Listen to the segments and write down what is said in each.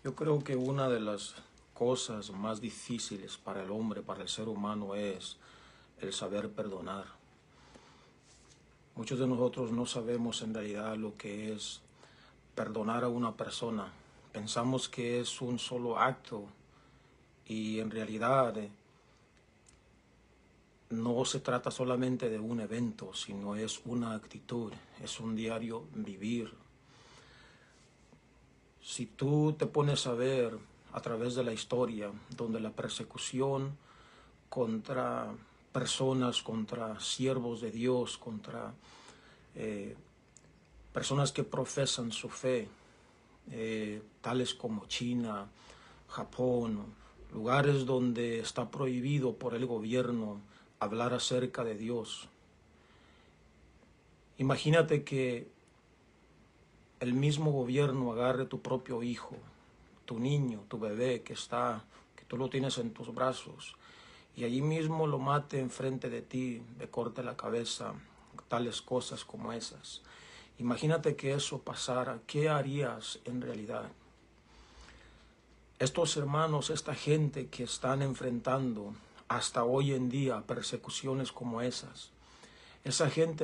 Yo creo que una de las cosas más difíciles para el hombre, para el ser humano, es el saber perdonar. Muchos de nosotros no sabemos en realidad lo que es perdonar a una persona. Pensamos que es un solo acto y en realidad no se trata solamente de un evento, sino es una actitud, es un diario vivir. Si tú te pones a ver a través de la historia, donde la persecución contra personas, contra siervos de Dios, contra personas que profesan su fe, tales como China, Japón, lugares donde está prohibido por el gobierno hablar acerca de Dios. Imagínate que el mismo gobierno agarre tu propio hijo, tu niño, tu bebé que tú lo tienes en tus brazos, y allí mismo lo mate enfrente de ti, le corte la cabeza, tales cosas como esas. Imagínate que eso pasara, ¿qué harías en realidad? Estos hermanos, esta gente que están enfrentando hasta hoy en día persecuciones como esas, esa gente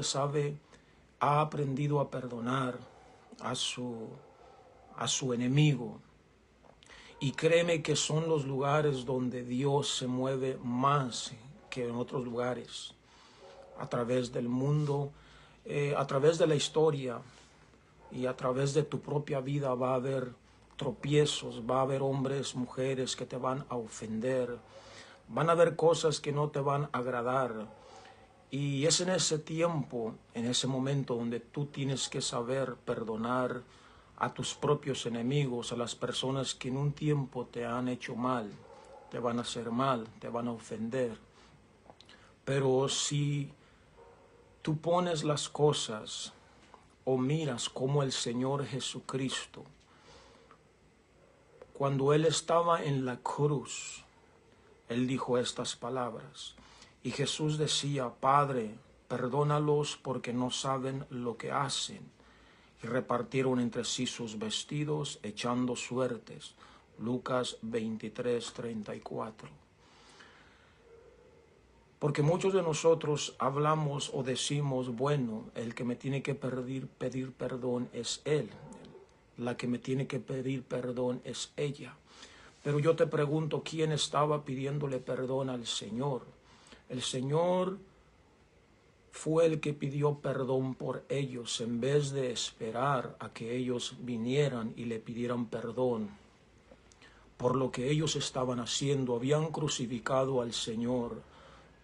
ha aprendido a perdonar a su enemigo. Y créeme que son los lugares donde Dios se mueve más que en otros lugares. A través del mundo, a través de la historia y a través de tu propia vida va a haber tropiezos, va a haber hombres, mujeres que te van a ofender, van a haber cosas que no te van a agradar. Y es en ese tiempo, en ese momento donde tú tienes que saber perdonar a tus propios enemigos, a las personas que en un tiempo te han hecho mal, te van a hacer mal, te van a ofender. Pero si tú pones las cosas o miras como el Señor Jesucristo, cuando Él estaba en la cruz, Él dijo estas palabras. Y Jesús decía: Padre, perdónalos porque no saben lo que hacen. Y repartieron entre sí sus vestidos, echando suertes. Lucas 23:34. Porque muchos de nosotros hablamos o decimos: bueno, el que me tiene que pedir perdón es Él. La que me tiene que pedir perdón es ella. Pero yo te pregunto, ¿quién estaba pidiéndole perdón al Señor? El Señor fue el que pidió perdón por ellos en vez de esperar a que ellos vinieran y le pidieran perdón por lo que ellos estaban haciendo. Habían crucificado al Señor,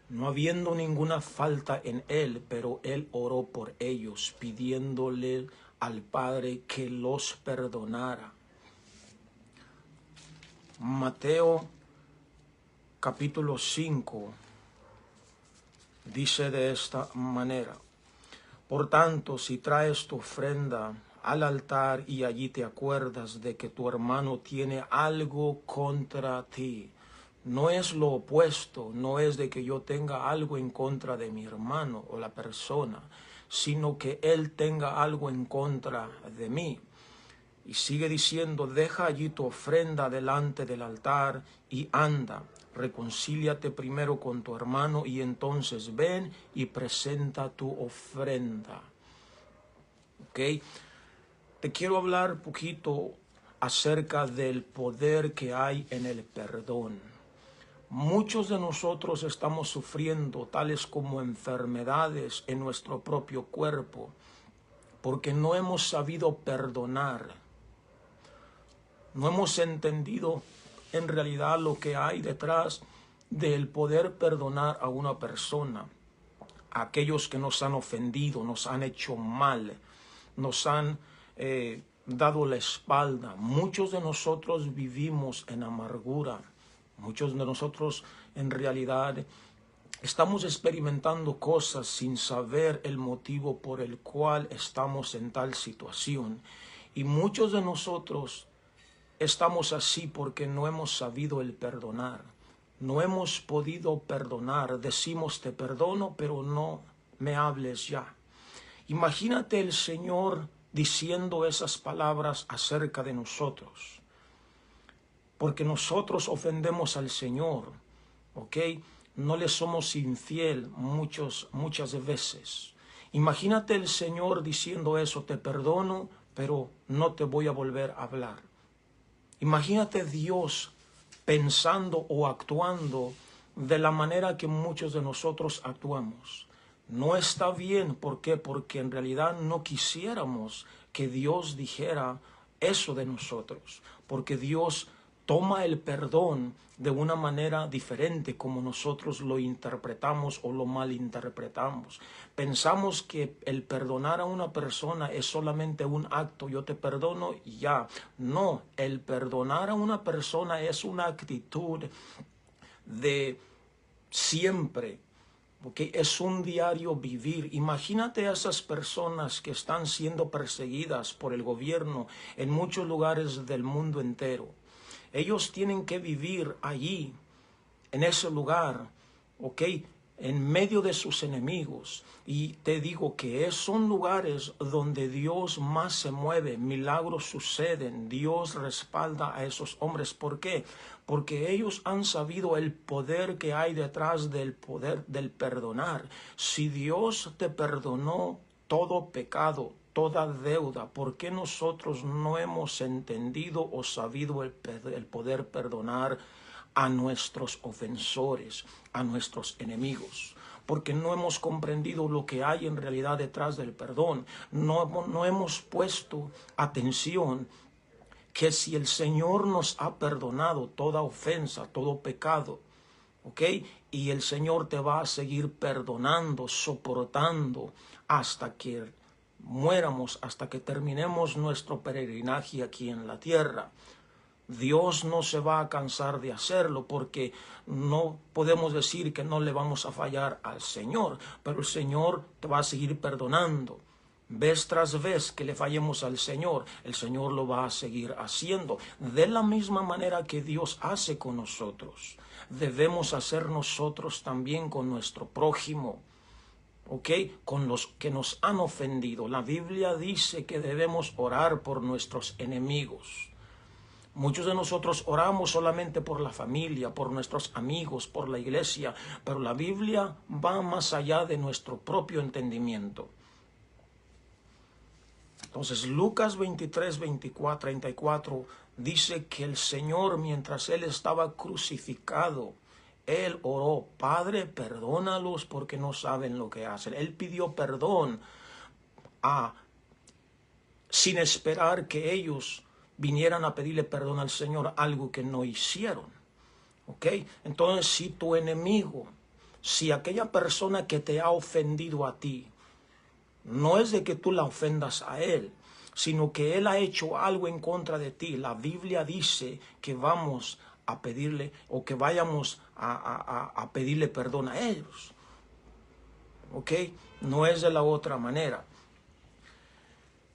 no habiendo ninguna falta en Él, pero Él oró por ellos, pidiéndole al Padre que los perdonara. Mateo capítulo 5 dice de esta manera: por tanto, si traes tu ofrenda al altar y allí te acuerdas de que tu hermano tiene algo contra ti, no es lo opuesto, no es de que yo tenga algo en contra de mi hermano o la persona, sino que él tenga algo en contra de mí. Y sigue diciendo: deja allí tu ofrenda delante del altar y anda, reconcíliate primero con tu hermano y entonces ven y presenta tu ofrenda. ¿Ok? Te quiero hablar un poquito acerca del poder que hay en el perdón. Muchos de nosotros estamos sufriendo tales como enfermedades en nuestro propio cuerpo porque no hemos sabido perdonar. No hemos entendido en realidad lo que hay detrás del poder perdonar a una persona. A aquellos que nos han ofendido, nos han hecho mal, nos han dado la espalda. Muchos de nosotros vivimos en amargura. Muchos de nosotros en realidad estamos experimentando cosas sin saber el motivo por el cual estamos en tal situación. Y muchos de nosotros estamos así porque no hemos sabido el perdonar. No hemos podido perdonar. Decimos: te perdono, pero no me hables ya. Imagínate el Señor diciendo esas palabras acerca de nosotros. porque nosotros ofendemos al Señor, ¿ok? No le somos infiel muchas veces. Imagínate el Señor diciendo eso: te perdono, pero no te voy a volver a hablar. Imagínate Dios pensando o actuando de la manera que muchos de nosotros actuamos. No está bien. ¿Por qué? Porque en realidad no quisiéramos que Dios dijera eso de nosotros, porque Dios toma el perdón de una manera diferente como nosotros lo interpretamos o lo malinterpretamos. Pensamos que el perdonar a una persona es solamente un acto: yo te perdono y ya. No, el perdonar a una persona es una actitud de siempre, porque es un diario vivir. Imagínate a esas personas que están siendo perseguidas por el gobierno en muchos lugares del mundo entero. Ellos tienen que vivir allí, en ese lugar, ¿ok?, en medio de sus enemigos. Y te digo que son lugares donde Dios más se mueve, milagros suceden, Dios respalda a esos hombres. ¿Por qué? Porque ellos han sabido el poder que hay detrás del poder del perdonar. Si Dios te perdonó todo pecado, toda deuda, ¿por qué nosotros no hemos entendido o sabido el poder perdonar a nuestros ofensores, a nuestros enemigos? Porque no hemos comprendido lo que hay en realidad detrás del perdón. No hemos puesto atención que si el Señor nos ha perdonado toda ofensa, todo pecado, ¿ok?, y el Señor te va a seguir perdonando, soportando hasta que muéramos, hasta que terminemos nuestro peregrinaje aquí en la tierra. Dios no se va a cansar de hacerlo, porque no podemos decir que no le vamos a fallar al Señor, pero el Señor te va a seguir perdonando. Vez tras vez que le fallemos al Señor, el Señor lo va a seguir haciendo. De la misma manera que Dios hace con nosotros, debemos hacer nosotros también con nuestro prójimo, ¿ok?, con los que nos han ofendido. La Biblia dice que debemos orar por nuestros enemigos. Muchos de nosotros oramos solamente por la familia, por nuestros amigos, por la iglesia, pero la Biblia va más allá de nuestro propio entendimiento. Entonces, Lucas 23, 24, 34 dice que el Señor, mientras Él estaba crucificado, Él oró: Padre, perdónalos porque no saben lo que hacen. Él pidió perdón sin esperar que ellos vinieran a pedirle perdón al Señor, algo que no hicieron. ¿Ok? Entonces, si tu enemigo, si aquella persona que te ha ofendido a ti, no es de que tú la ofendas a él, sino que él ha hecho algo en contra de ti, la Biblia dice que vamos a pedirle, o que vayamos a pedirle perdón a ellos. ¿Ok? No es de la otra manera.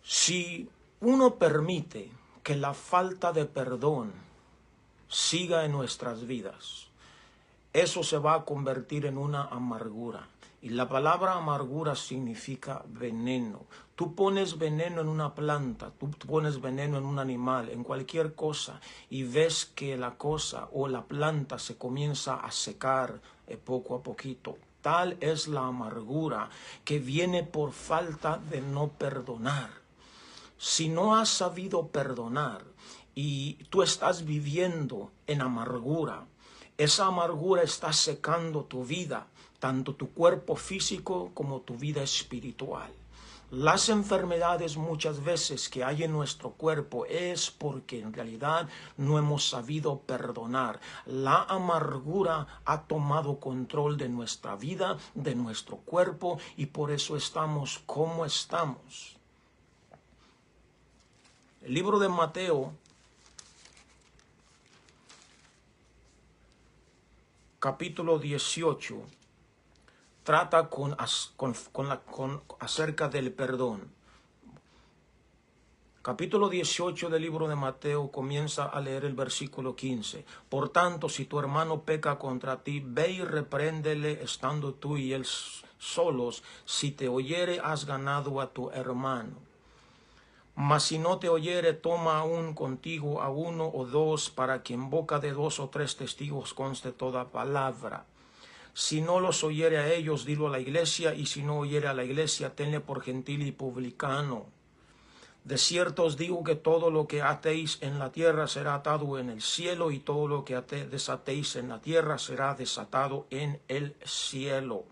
Si uno permite que la falta de perdón siga en nuestras vidas, eso se va a convertir en una amargura. Y la palabra amargura significa veneno. Tú pones veneno en una planta, tú pones veneno en un animal, en cualquier cosa, y ves que la cosa o la planta se comienza a secar poco a poquito. Tal es la amargura que viene por falta de no perdonar. Si no has sabido perdonar y tú estás viviendo en amargura, esa amargura está secando tu vida, tanto tu cuerpo físico como tu vida espiritual. Las enfermedades muchas veces que hay en nuestro cuerpo es porque en realidad no hemos sabido perdonar. La amargura ha tomado control de nuestra vida, de nuestro cuerpo, y por eso estamos como estamos. El libro de Mateo, capítulo 18, trata acerca del perdón. Capítulo 18 del libro de Mateo comienza a leer el versículo 15. Por tanto, si tu hermano peca contra ti, ve y repréndele estando tú y él solos. Si te oyere, has ganado a tu hermano. Mas si no te oyere, toma aún contigo a 1 o 2, para que en boca de 2 o 3 testigos conste toda palabra. Si no los oyere a ellos, dilo a la iglesia, y si no oyere a la iglesia, tenle por gentil y publicano. De cierto os digo que todo lo que atéis en la tierra será atado en el cielo, y todo lo que desatéis en la tierra será desatado en el cielo.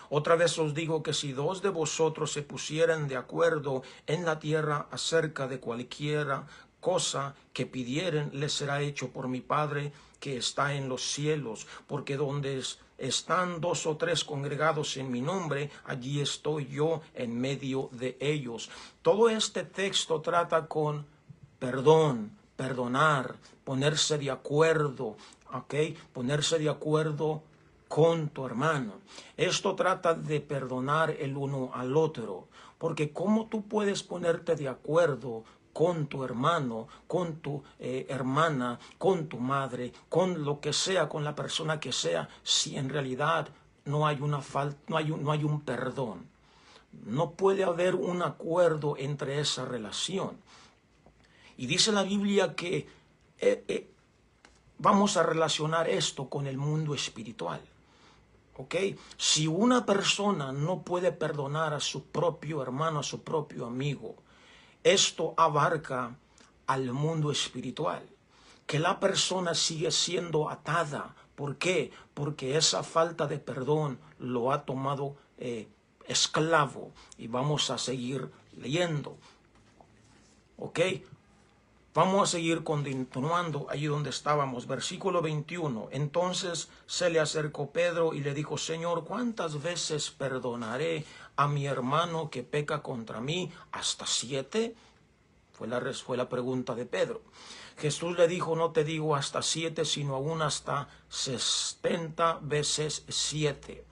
Otra vez os digo que si 2 de vosotros se pusieran de acuerdo en la tierra acerca de cualquiera cosa que pidieren, les será hecho por mi Padre que está en los cielos, porque donde están 2 o 3 congregados en mi nombre, allí estoy yo en medio de ellos. Todo este texto trata con perdón, perdonar, ponerse de acuerdo, ¿ok? Ponerse de acuerdo con tu hermano. Esto trata de perdonar el uno al otro, porque ¿cómo tú puedes ponerte de acuerdo con tu hermano, con tu hermana, con tu madre, con lo que sea, con la persona que sea, si en realidad no hay una falta, no hay un perdón? No puede haber un acuerdo entre esa relación. Y dice la Biblia que vamos a relacionar esto con el mundo espiritual. ¿Ok? Si una persona no puede perdonar a su propio hermano, a su propio amigo, esto abarca al mundo espiritual, que la persona sigue siendo atada. ¿Por qué? Porque esa falta de perdón lo ha tomado esclavo. Y vamos a seguir leyendo. ¿Ok? Vamos a seguir continuando allí donde estábamos. Versículo 21. Entonces se le acercó Pedro y le dijo: Señor, ¿cuántas veces perdonaré a mi hermano que peca contra mí? ¿Hasta 7? Fue la pregunta de Pedro. Jesús le dijo: no te digo hasta 7, sino aún hasta 70 veces 7.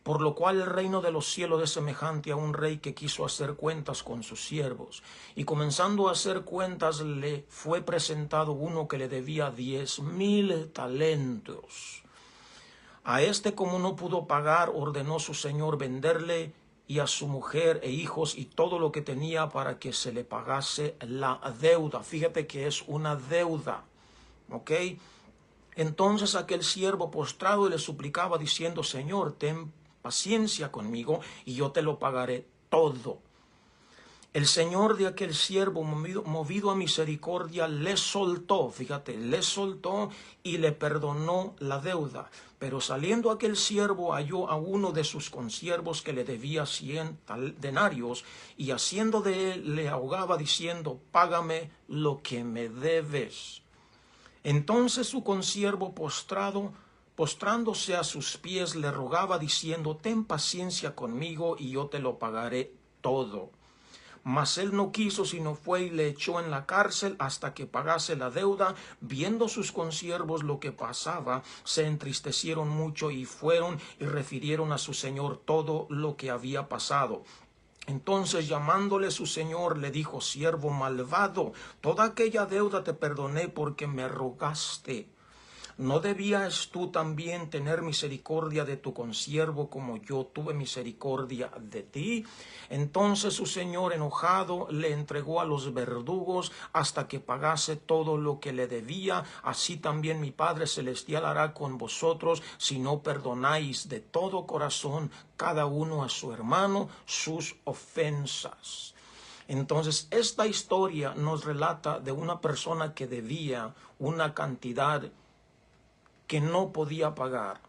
Por lo cual el reino de los cielos es semejante a un rey que quiso hacer cuentas con sus siervos. Y comenzando a hacer cuentas, le fue presentado uno que le debía 10,000 talentos. A este, como no pudo pagar, ordenó su señor venderle y a su mujer e hijos y todo lo que tenía, para que se le pagase la deuda. Fíjate que es una deuda, ¿ok? Entonces aquel siervo postrado le suplicaba diciendo: Señor, ten paciencia conmigo y yo te lo pagaré todo. El señor de aquel siervo, movido a misericordia, le soltó, fíjate, le soltó y le perdonó la deuda. Pero saliendo aquel siervo, halló a uno de sus consiervos que le debía 100 denarios, y haciendo de él le ahogaba diciendo: págame lo que me debes. Entonces su consiervo postrándose a sus pies, le rogaba diciendo: ten paciencia conmigo y yo te lo pagaré todo. Mas él no quiso, sino fue y le echó en la cárcel hasta que pagase la deuda. Viendo sus consiervos lo que pasaba, se entristecieron mucho y fueron y refirieron a su señor todo lo que había pasado. Entonces, llamándole su señor, le dijo: siervo malvado, toda aquella deuda te perdoné porque me rogaste. ¿No debías tú también tener misericordia de tu consiervo como yo tuve misericordia de ti? Entonces su señor, enojado, le entregó a los verdugos hasta que pagase todo lo que le debía. Así también mi Padre Celestial hará con vosotros si no perdonáis de todo corazón cada uno a su hermano sus ofensas. Entonces, esta historia nos relata de una persona que debía una cantidad que no podía pagar.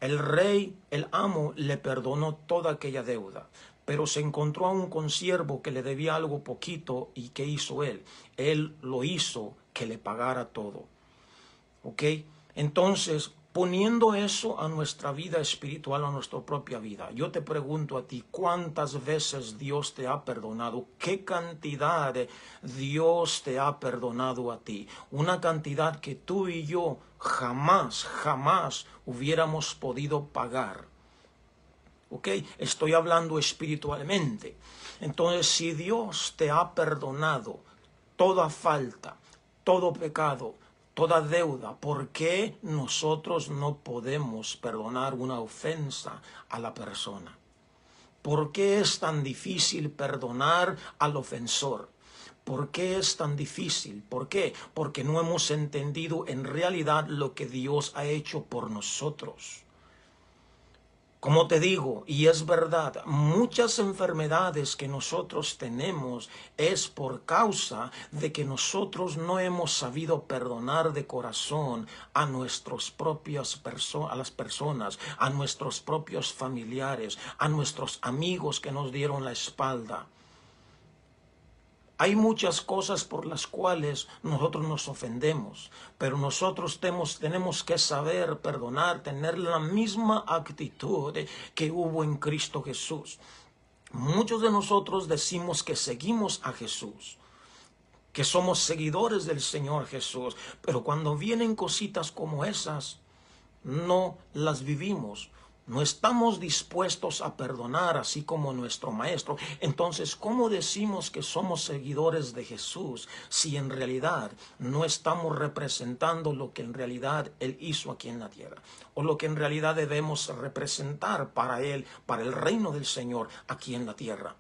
El rey, el amo, le perdonó toda aquella deuda, pero se encontró a un consiervo que le debía algo poquito. ¿Y qué hizo él? Él lo hizo que le pagara todo. ¿Ok? Entonces, poniendo eso a nuestra vida espiritual, a nuestra propia vida, yo te pregunto a ti: ¿cuántas veces Dios te ha perdonado? ¿Qué cantidad Dios te ha perdonado a ti? Una cantidad que tú y yo jamás hubiéramos podido pagar. ¿Ok? Estoy hablando espiritualmente. Entonces, si Dios te ha perdonado toda falta, todo pecado, toda deuda, ¿por qué nosotros no podemos perdonar una ofensa a la persona? ¿Por qué es tan difícil perdonar al ofensor? ¿Por qué es tan difícil? ¿Por qué? Porque no hemos entendido en realidad lo que Dios ha hecho por nosotros. Como te digo, y es verdad, muchas enfermedades que nosotros tenemos es por causa de que nosotros no hemos sabido perdonar de corazón a nuestras propias a las personas, a nuestros propios familiares, a nuestros amigos que nos dieron la espalda. Hay muchas cosas por las cuales nosotros nos ofendemos, pero nosotros tenemos que saber perdonar, tener la misma actitud que hubo en Cristo Jesús. Muchos de nosotros decimos que seguimos a Jesús, que somos seguidores del Señor Jesús, pero cuando vienen cositas como esas, no las vivimos. No estamos dispuestos a perdonar así como nuestro Maestro. Entonces, ¿cómo decimos que somos seguidores de Jesús si en realidad no estamos representando lo que en realidad Él hizo aquí en la tierra? O lo que en realidad debemos representar para Él, para el reino del Señor aquí en la tierra.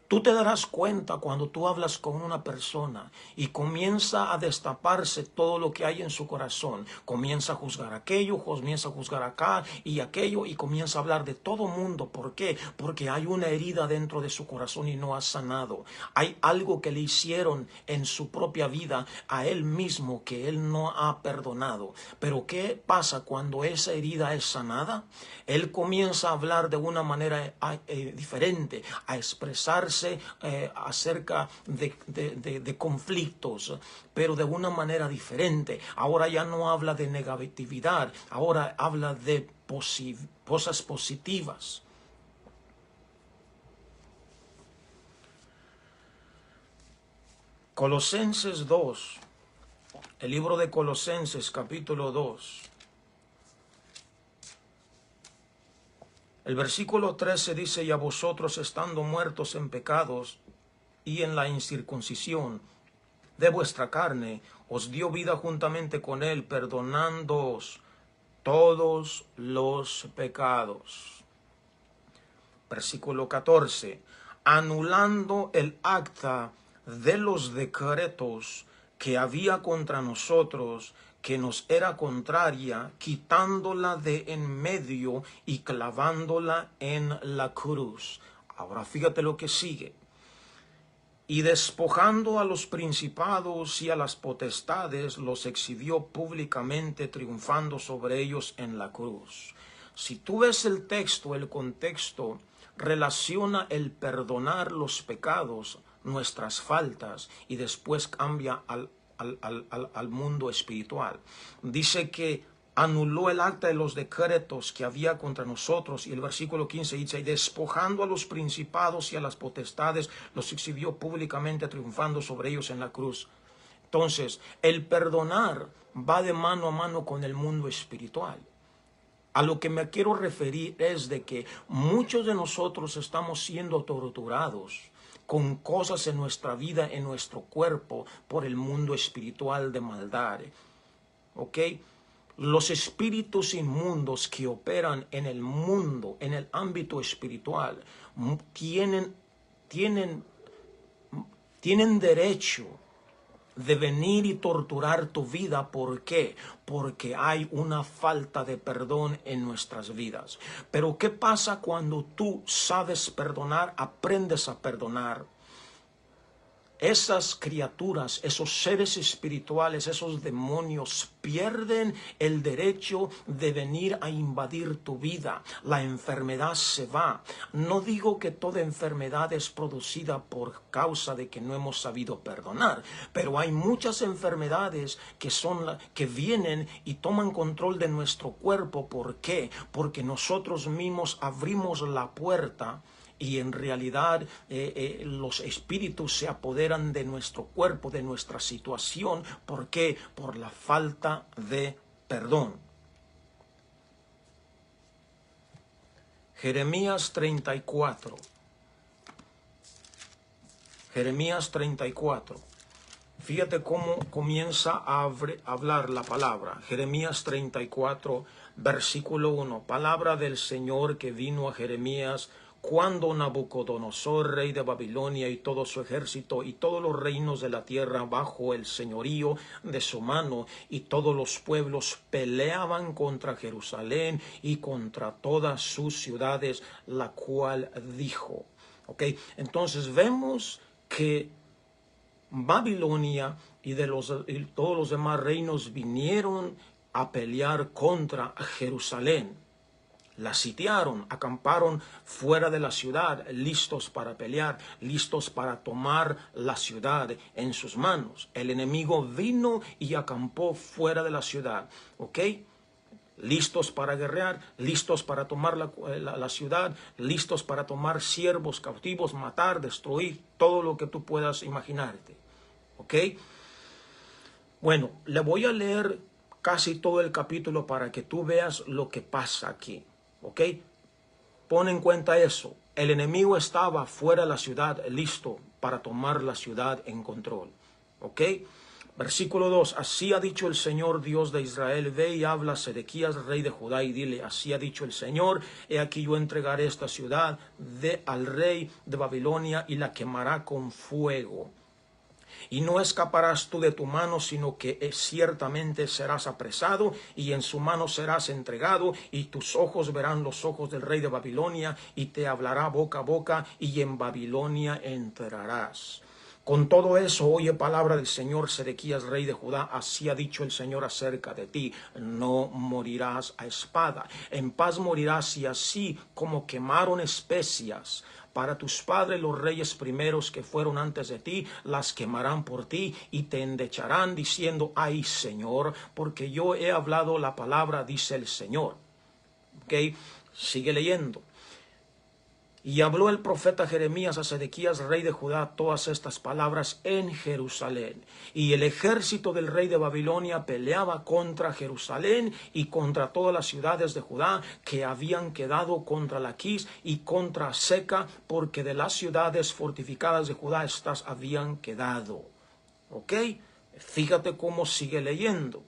Tú te darás cuenta cuando tú hablas con una persona y comienza a destaparse todo lo que hay en su corazón. Comienza a juzgar aquello, comienza a juzgar acá y aquello y comienza a hablar de todo mundo. ¿Por qué? Porque hay una herida dentro de su corazón y no ha sanado. Hay algo que le hicieron en su propia vida a él mismo que él no ha perdonado. Pero ¿qué pasa cuando esa herida es sanada? Él comienza a hablar de una manera diferente, a expresarse acerca de conflictos, pero de una manera diferente. Ahora ya no habla de negatividad, ahora habla de cosas positivas. Colosenses 2, el libro de Colosenses capítulo 2. El versículo 13 dice: y a vosotros, estando muertos en pecados y en la incircuncisión de vuestra carne, os dio vida juntamente con él, perdonándoos todos los pecados. Versículo 14. Anulando el acta de los decretos que había contra nosotros, que nos era contraria, quitándola de en medio y clavándola en la cruz. Ahora fíjate lo que sigue. Y despojando a los principados y a las potestades, los exhibió públicamente, triunfando sobre ellos en la cruz. Si tú ves el texto, el contexto relaciona el perdonar los pecados, nuestras faltas, y después cambia al mundo espiritual. Dice que anuló el acta de los decretos que había contra nosotros, y el versículo 15 dice: y despojando a los principados y a las potestades, los exhibió públicamente, triunfando sobre ellos en la cruz. Entonces, el perdonar va de mano a mano con el mundo espiritual. A lo que me quiero referir es de que muchos de nosotros estamos siendo torturados con cosas en nuestra vida, en nuestro cuerpo, por el mundo espiritual de maldad. ¿Ok? Los espíritus inmundos que operan en el mundo, en el ámbito espiritual, tienen derecho de venir y torturar tu vida. ¿Por qué? Porque hay una falta de perdón en nuestras vidas. Pero ¿qué pasa cuando tú sabes perdonar, aprendes a perdonar? Esas criaturas, esos seres espirituales, esos demonios pierden el derecho de venir a invadir tu vida. La enfermedad se va. No digo que toda enfermedad es producida por causa de que no hemos sabido perdonar, pero hay muchas enfermedades que vienen y toman control de nuestro cuerpo. ¿Por qué? Porque nosotros mismos abrimos la puerta. Y en realidad los espíritus se apoderan de nuestro cuerpo, de nuestra situación. ¿Por qué? Por la falta de perdón. Jeremías 34. Jeremías 34. Fíjate cómo comienza a hablar la palabra. Jeremías 34, versículo 1. Palabra del Señor que vino a Jeremías cuando Nabucodonosor, rey de Babilonia, y todo su ejército y todos los reinos de la tierra bajo el señorío de su mano y todos los pueblos peleaban contra Jerusalén y contra todas sus ciudades, la cual dijo. ¿Ok? Entonces vemos que Babilonia y todos los demás reinos vinieron a pelear contra Jerusalén. La sitiaron, acamparon fuera de la ciudad, listos para pelear, listos para tomar la ciudad en sus manos. El enemigo vino y acampó fuera de la ciudad, ¿ok? Listos para guerrear, listos para tomar la ciudad, listos para tomar siervos cautivos, matar, destruir, todo lo que tú puedas imaginarte, ¿ok? Bueno, le voy a leer casi todo el capítulo para que tú veas lo que pasa aquí. ¿Ok? Pon en cuenta eso. El enemigo estaba fuera de la ciudad, listo para tomar la ciudad en control. ¿Ok? Versículo 2. Así ha dicho el Señor Dios de Israel. Ve y habla a Sedequías, rey de Judá, y dile, así ha dicho el Señor, he aquí yo entregaré esta ciudad al rey de Babilonia y la quemará con fuego. Y no escaparás tú de tu mano, sino que ciertamente serás apresado, y en su mano serás entregado, y tus ojos verán los ojos del rey de Babilonia, y te hablará boca a boca, y en Babilonia entrarás. Con todo eso, oye palabra del Señor, Sedequías, rey de Judá, así ha dicho el Señor acerca de ti, no morirás a espada, en paz morirás, y así como quemaron especias para tus padres los reyes primeros que fueron antes de ti, las quemarán por ti y te endecharán diciendo, ay Señor, porque yo he hablado la palabra, dice el Señor. ¿Ok? Sigue leyendo. Y habló el profeta Jeremías a Sedequías, rey de Judá, todas estas palabras en Jerusalén. Y el ejército del rey de Babilonia peleaba contra Jerusalén y contra todas las ciudades de Judá que habían quedado contra Laquis y contra Seca, porque de las ciudades fortificadas de Judá estas habían quedado. ¿Ok? Fíjate cómo sigue leyendo.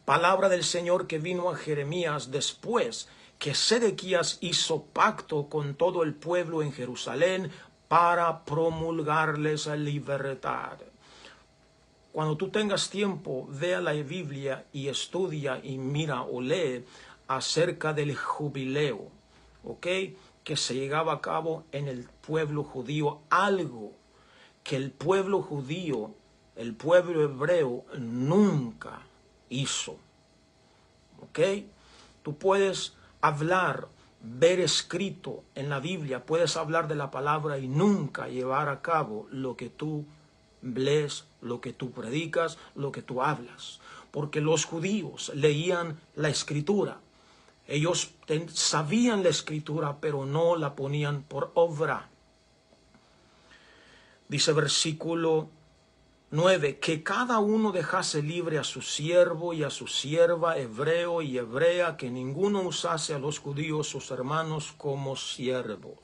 Palabra del Señor que vino a Jeremías después que Sedequías hizo pacto con todo el pueblo en Jerusalén para promulgarles la libertad. Cuando tú tengas tiempo, vea la Biblia y estudia y mira o lee acerca del jubileo, ¿ok? Que se llevaba a cabo en el pueblo judío, algo que el pueblo judío, el pueblo hebreo nunca hizo, ¿ok? Tú puedes hablar, ver escrito en la Biblia, puedes hablar de la palabra y nunca llevar a cabo lo que tú lees, lo que tú predicas, lo que tú hablas. Porque los judíos leían la escritura. Ellos sabían la escritura, pero no la ponían por obra. Dice versículo 9, que cada uno dejase libre a su siervo y a su sierva, hebreo y hebrea, que ninguno usase a los judíos sus hermanos como siervos.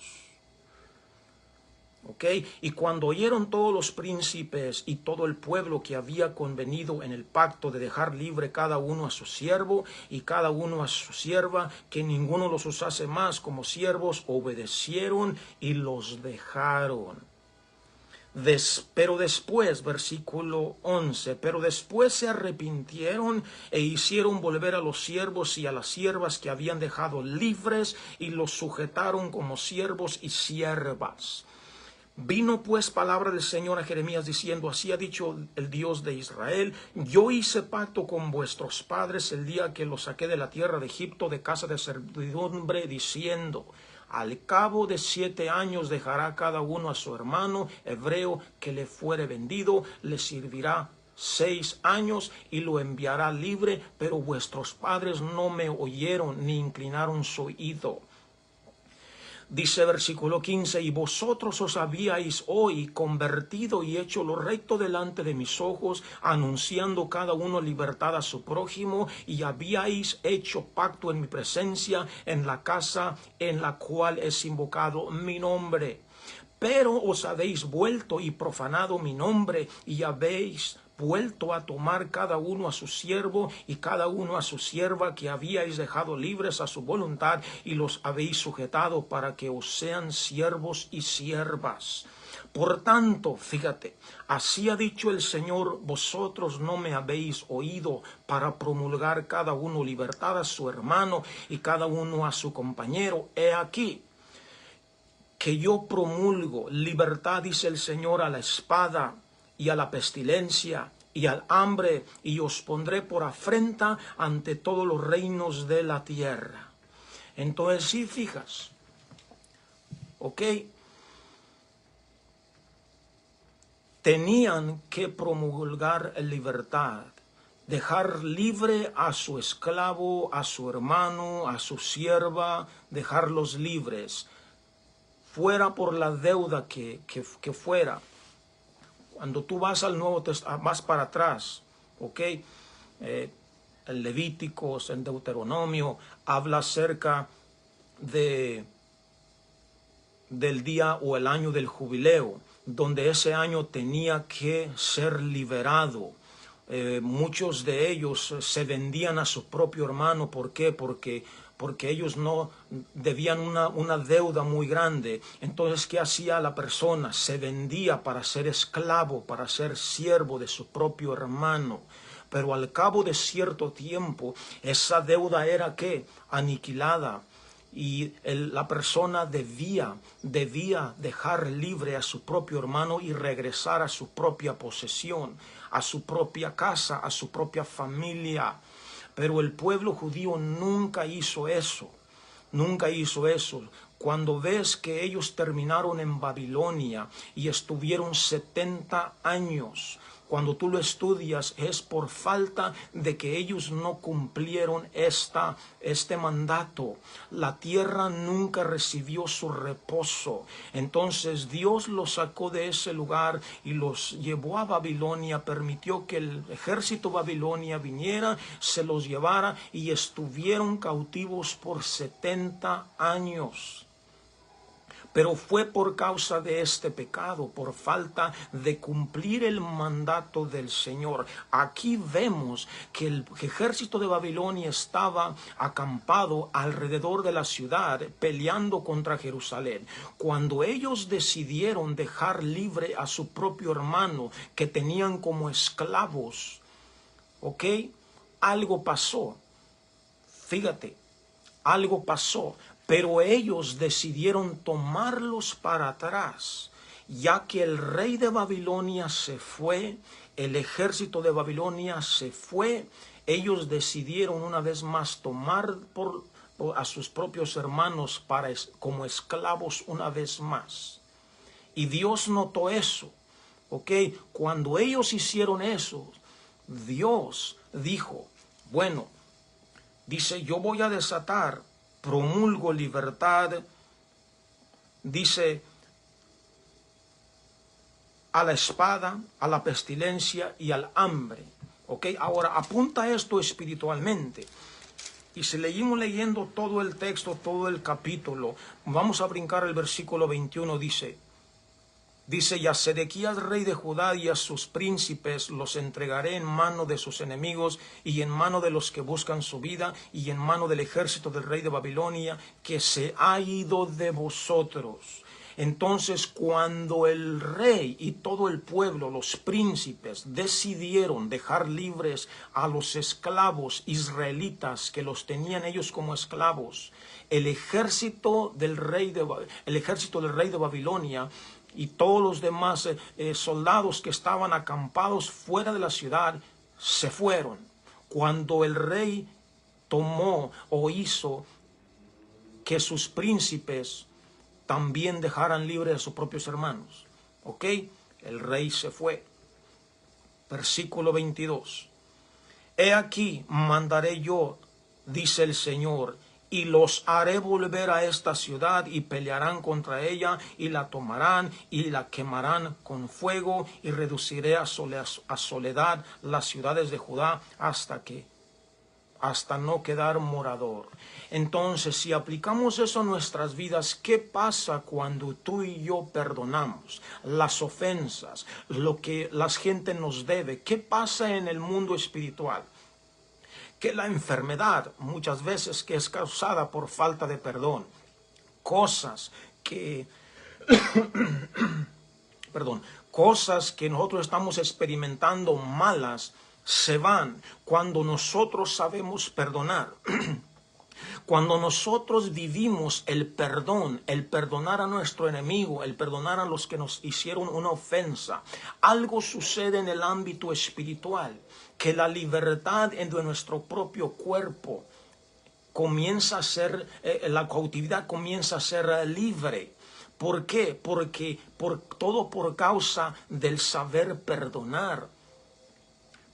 ¿Ok? Y cuando oyeron todos los príncipes y todo el pueblo que había convenido en el pacto de dejar libre cada uno a su siervo y cada uno a su sierva, que ninguno los usase más como siervos, obedecieron y los dejaron. Pero después, versículo 11, pero después se arrepintieron e hicieron volver a los siervos y a las siervas que habían dejado libres y los sujetaron como siervos y siervas. Vino pues palabra del Señor a Jeremías diciendo, así ha dicho el Dios de Israel, yo hice pacto con vuestros padres el día que los saqué de la tierra de Egipto, de casa de servidumbre, diciendo, al cabo de 7 años dejará cada uno a su hermano hebreo que le fuere vendido, le servirá 6 años y lo enviará libre, pero vuestros padres no me oyeron ni inclinaron su oído. Dice versículo 15, y vosotros os habíais hoy convertido y hecho lo recto delante de mis ojos, anunciando cada uno libertad a su prójimo, y habíais hecho pacto en mi presencia en la casa en la cual es invocado mi nombre. Pero os habéis vuelto y profanado mi nombre, y habéis vuelto a tomar cada uno a su siervo y cada uno a su sierva que habíais dejado libres a su voluntad, y los habéis sujetado para que os sean siervos y siervas. Por tanto, fíjate, así ha dicho el Señor: vosotros no me habéis oído para promulgar cada uno libertad a su hermano y cada uno a su compañero. He aquí que yo promulgo libertad, dice el Señor, a la espada y a la pestilencia y al hambre, y os pondré por afrenta ante todos los reinos de la tierra. Entonces, si fijas, ok, tenían que promulgar libertad, dejar libre a su esclavo, a su hermano, a su sierva, dejarlos libres, fuera por la deuda que fuera. Cuando tú vas al Nuevo Testamento, vas para atrás, ¿ok? En Levíticos, en Deuteronomio, habla acerca del día o el año del jubileo, donde ese año tenía que ser liberado. Muchos de ellos se vendían a su propio hermano. ¿Por qué? Porque ellos no debían una deuda muy grande. Entonces, ¿qué hacía la persona? Se vendía para ser esclavo, para ser siervo de su propio hermano. Pero al cabo de cierto tiempo, esa deuda era ¿qué? Aniquilada. Y la persona debía dejar libre a su propio hermano y regresar a su propia posesión, a su propia casa, a su propia familia. Pero el pueblo judío nunca hizo eso, nunca hizo eso. Cuando ves que ellos terminaron en Babilonia y estuvieron 70 años, cuando tú lo estudias, es por falta de que ellos no cumplieron este mandato. La tierra nunca recibió su reposo. Entonces Dios los sacó de ese lugar y los llevó a Babilonia, permitió que el ejército babilonia viniera, se los llevara, y estuvieron cautivos por 70 años. Pero fue por causa de este pecado, por falta de cumplir el mandato del Señor. Aquí vemos que el ejército de Babilonia estaba acampado alrededor de la ciudad, peleando contra Jerusalén. Cuando ellos decidieron dejar libre a su propio hermano, que tenían como esclavos, ¿ok? Algo pasó. Fíjate, algo pasó. Pero ellos decidieron tomarlos para atrás, ya que el rey de Babilonia se fue, el ejército de Babilonia se fue. Ellos decidieron una vez más tomar a sus propios hermanos como esclavos una vez más. Y Dios notó eso, ¿ok? Cuando ellos hicieron eso, Dios dijo, bueno, dice, yo voy a desatar, promulgo libertad, dice, a la espada, a la pestilencia y al hambre. ¿Ok? Ahora, apunta esto espiritualmente. Y si seguimos leyendo todo el texto, todo el capítulo, vamos a brincar el versículo 21, dice, y a Sedequías rey de Judá y a sus príncipes los entregaré en mano de sus enemigos y en mano de los que buscan su vida y en mano del ejército del rey de Babilonia que se ha ido de vosotros. Entonces, cuando el rey y todo el pueblo, los príncipes, decidieron dejar libres a los esclavos israelitas que los tenían ellos como esclavos, el ejército del rey de Babilonia y todos los demás soldados que estaban acampados fuera de la ciudad se fueron. Cuando el rey tomó o hizo que sus príncipes también dejaran libre a sus propios hermanos, ¿ok? El rey se fue. Versículo 22. He aquí, mandaré yo, dice el Señor, y los haré volver a esta ciudad y pelearán contra ella y la tomarán y la quemarán con fuego y reduciré a soledad las ciudades de Judá hasta hasta no quedar morador. Entonces, si aplicamos eso a nuestras vidas, ¿qué pasa cuando tú y yo perdonamos las ofensas, lo que la gente nos debe? ¿Qué pasa en el mundo espiritual? Que la enfermedad muchas veces que es causada por falta de perdón, cosas que cosas que nosotros estamos experimentando malas se van cuando nosotros sabemos perdonar. Cuando nosotros vivimos el perdón, el perdonar a nuestro enemigo, el perdonar a los que nos hicieron una ofensa, algo sucede en el ámbito espiritual, que la libertad de nuestro propio cuerpo comienza a ser, la cautividad comienza a ser libre. ¿Por qué? Porque todo por causa del saber perdonar.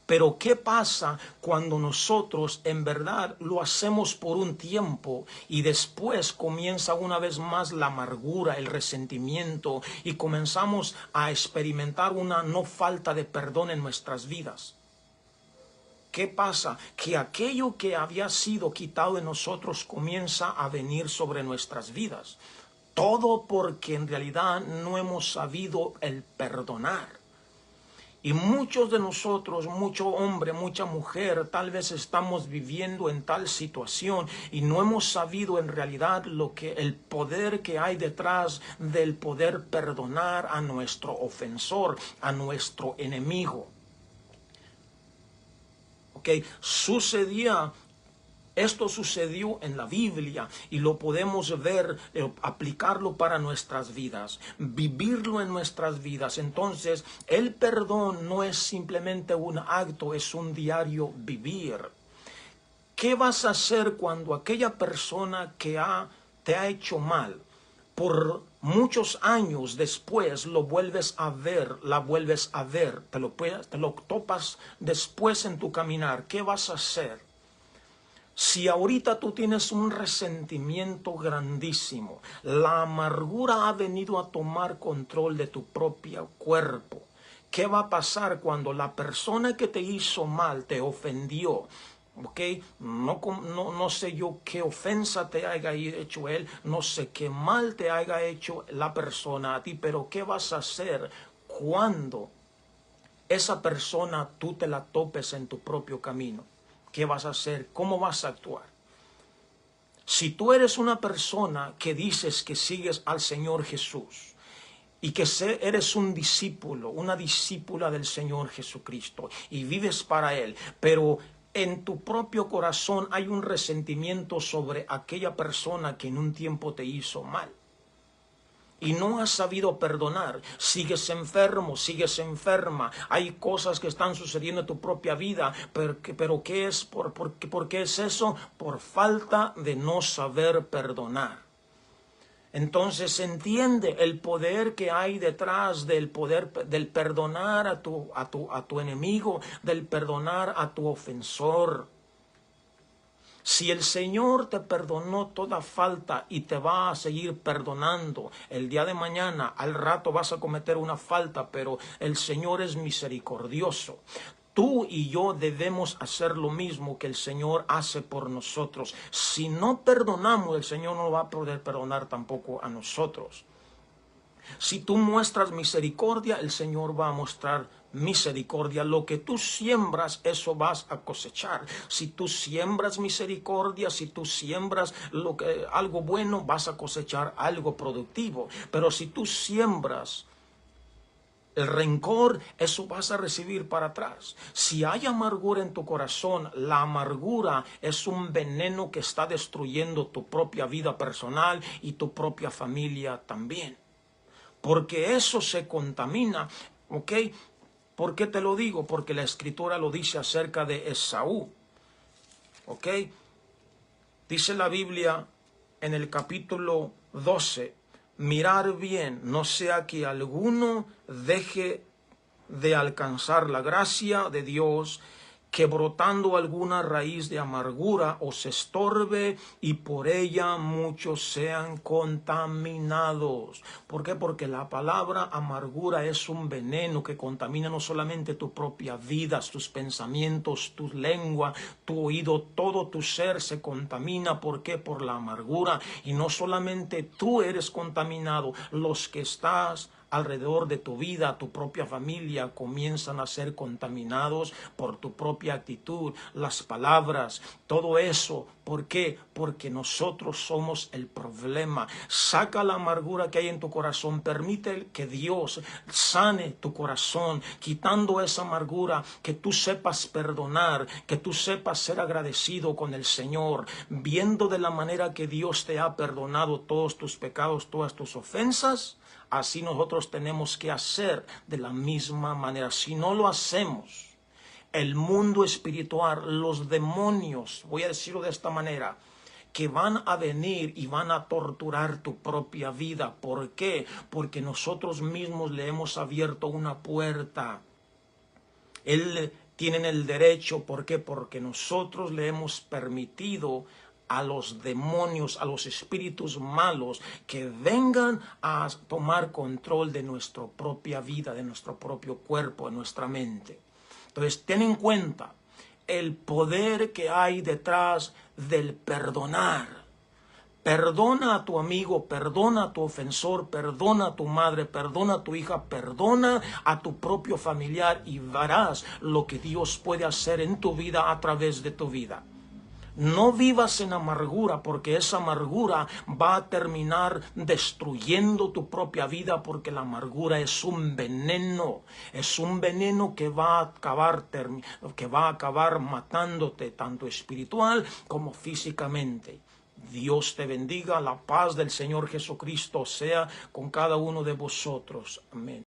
Pero ¿qué pasa cuando nosotros en verdad lo hacemos por un tiempo y después comienza una vez más la amargura, el resentimiento y comenzamos a experimentar una no falta de perdón en nuestras vidas? ¿Qué pasa? Que aquello que había sido quitado de nosotros comienza a venir sobre nuestras vidas. Todo porque en realidad no hemos sabido el perdonar. Y muchos de nosotros, mucho hombre, mucha mujer, tal vez estamos viviendo en tal situación y no hemos sabido en realidad el poder que hay detrás del poder perdonar a nuestro ofensor, a nuestro enemigo. ¿Ok? Esto sucedió en la Biblia y lo podemos ver, aplicarlo para nuestras vidas, vivirlo en nuestras vidas. Entonces, el perdón no es simplemente un acto, es un diario vivir. ¿Qué vas a hacer cuando aquella persona que te ha hecho mal, por muchos años después lo vuelves a ver, la vuelves a ver, te lo topas después en tu caminar? ¿Qué vas a hacer? Si ahorita tú tienes un resentimiento grandísimo, la amargura ha venido a tomar control de tu propio cuerpo, ¿qué va a pasar cuando la persona que te hizo mal te ofendió? ¿Ok? No sé yo qué ofensa te haya hecho él, no sé qué mal te haya hecho la persona a ti, pero ¿qué vas a hacer cuando esa persona tú te la topes en tu propio camino? ¿Qué vas a hacer? ¿Cómo vas a actuar? Si tú eres una persona que dices que sigues al Señor Jesús y que eres un discípulo, una discípula del Señor Jesucristo y vives para Él, pero en tu propio corazón hay un resentimiento sobre aquella persona que en un tiempo te hizo mal y no has sabido perdonar, sigues enfermo, sigues enferma, hay cosas que están sucediendo en tu propia vida, pero ¿qué es? ¿Por qué es eso? Por falta de no saber perdonar. Entonces entiende el poder que hay detrás del poder del perdonar a tu enemigo, del perdonar a tu ofensor. Si el Señor te perdonó toda falta y te va a seguir perdonando, el día de mañana, al rato vas a cometer una falta, pero el Señor es misericordioso. Tú y yo debemos hacer lo mismo que el Señor hace por nosotros. Si no perdonamos, el Señor no va a poder perdonar tampoco a nosotros. Si tú muestras misericordia, el Señor va a mostrar misericordia. Lo que tú siembras, eso vas a cosechar. Si tú siembras misericordia, si tú siembras algo bueno, vas a cosechar algo productivo. Pero si tú siembras el rencor, eso vas a recibir para atrás. Si hay amargura en tu corazón, la amargura es un veneno que está destruyendo tu propia vida personal y tu propia familia también. Porque eso se contamina, ¿ok? ¿Por qué te lo digo? Porque la Escritura lo dice acerca de Esaú, ¿ok? Dice la Biblia en el capítulo 12, mirar bien, no sea que alguno deje de alcanzar la gracia de Dios, que brotando alguna raíz de amargura os estorbe y por ella muchos sean contaminados. ¿Por qué? Porque la palabra amargura es un veneno que contamina no solamente tu propia vida, tus pensamientos, tu lengua, tu oído, todo tu ser se contamina. ¿Por qué? Por la amargura. Y no solamente tú eres contaminado, los que estás alrededor de tu vida, tu propia familia, comienzan a ser contaminados por tu propia actitud, las palabras, todo eso. ¿Por qué? Porque nosotros somos el problema. Saca la amargura que hay en tu corazón, permite que Dios sane tu corazón, quitando esa amargura, que tú sepas perdonar, que tú sepas ser agradecido con el Señor, viendo de la manera que Dios te ha perdonado todos tus pecados, todas tus ofensas. Así nosotros tenemos que hacer de la misma manera. Si no lo hacemos, el mundo espiritual, los demonios, voy a decirlo de esta manera, que van a venir y van a torturar tu propia vida. ¿Por qué? Porque nosotros mismos le hemos abierto una puerta. Tienen el derecho. ¿Por qué? Porque nosotros le hemos permitido a los demonios, a los espíritus malos, que vengan a tomar control de nuestra propia vida, de nuestro propio cuerpo, de nuestra mente. Entonces, ten en cuenta el poder que hay detrás del perdonar. Perdona a tu amigo, perdona a tu ofensor, perdona a tu madre, perdona a tu hija, perdona a tu propio familiar y verás lo que Dios puede hacer en tu vida a través de tu vida. No vivas en amargura, porque esa amargura va a terminar destruyendo tu propia vida, porque la amargura es un veneno que va a acabar matándote tanto espiritual como físicamente. Dios te bendiga, la paz del Señor Jesucristo sea con cada uno de vosotros. Amén.